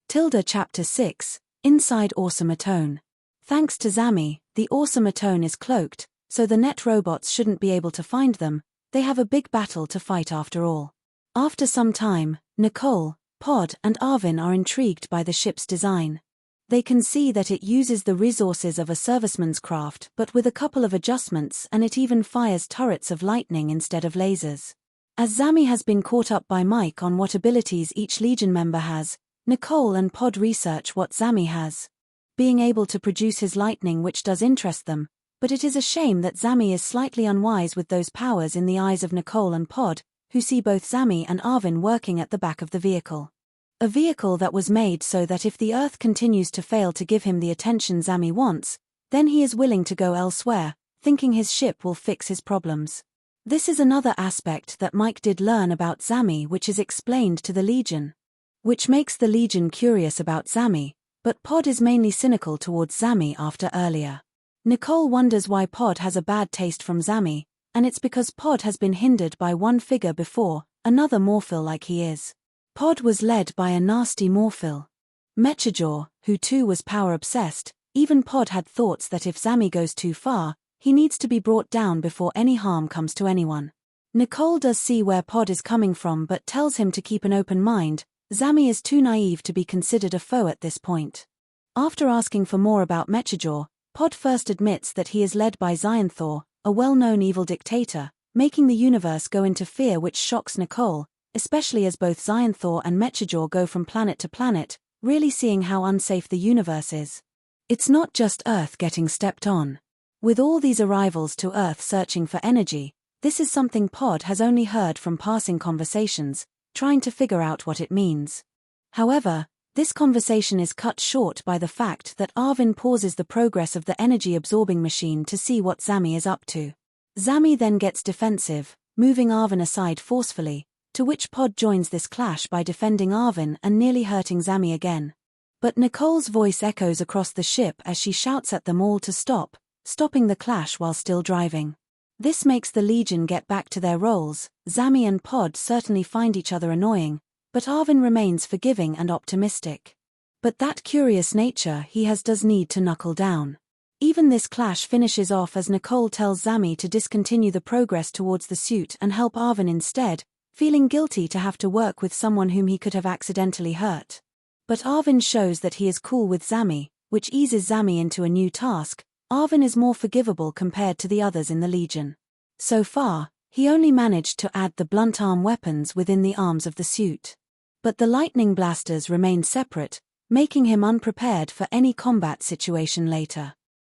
Chapter 6, Inside Awesome Atone. Thanks to Zami, the Awesome Atone is cloaked, so the net robots shouldn't be able to find them. They have a big battle to fight after all. After some time, Nicole, Pod and Arvin are intrigued by the ship's design. They can see that it uses the resources of a serviceman's craft but with a couple of adjustments, and it even fires turrets of lightning instead of lasers. As Zami has been caught up by Mike on what abilities each Legion member has, Nicole and Pod research what Zami has. Being able to produce his lightning, which does interest them, but it is a shame that Zami is slightly unwise with those powers in the eyes of Nicole and Pod, who see both Zami and Arvin working at the back of the vehicle. A vehicle that was made so that if the Earth continues to fail to give him the attention Zami wants, then he is willing to go elsewhere, thinking his ship will fix his problems. This is another aspect that Mike did learn about Zami, which is explained to the Legion. Which makes the Legion curious about Zami, but Pod is mainly cynical towards Zami after earlier. Nicole wonders why Pod has a bad taste from Zami, and it's because Pod has been hindered by one figure before, another Morphil like he is. Pod was led by a nasty Morphil. Mechajaw, who too was power-obsessed. Even Pod had thoughts that if Zami goes too far, he needs to be brought down before any harm comes to anyone. Nicole does see where Pod is coming from but tells him to keep an open mind. Zami is too naive to be considered a foe at this point. After asking for more about Mechajaw, Pod first admits that he is led by Xyanthor, a well-known evil dictator, making the universe go into fear, which shocks Nicole, especially as both Xyanthor and Mechajaw go from planet to planet, really seeing how unsafe the universe is. It's not just Earth getting stepped on. With all these arrivals to Earth searching for energy, this is something Pod has only heard from passing conversations, trying to figure out what it means. However, this conversation is cut short by the fact that Arvin pauses the progress of the energy-absorbing machine to see what Zami is up to. Zami then gets defensive, moving Arvin aside forcefully, to which Pod joins this clash by defending Arvin and nearly hurting Zami again. But Nicole's voice echoes across the ship as she shouts at them all to stop, stopping the clash while still driving. This makes the Legion get back to their roles. Zami and Pod certainly find each other annoying, but Arvin remains forgiving and optimistic. But that curious nature he has does need to knuckle down. Even this clash finishes off as Nicole tells Zami to discontinue the progress towards the suit and help Arvin instead, feeling guilty to have to work with someone whom he could have accidentally hurt. But Arvin shows that he is cool with Zami, which eases Zami into a new task. Arvin is more forgivable compared to the others in the Legion. So far, he only managed to add the blunt arm weapons within the arms of the suit. But the lightning blasters remain separate, making him unprepared for any combat situation later.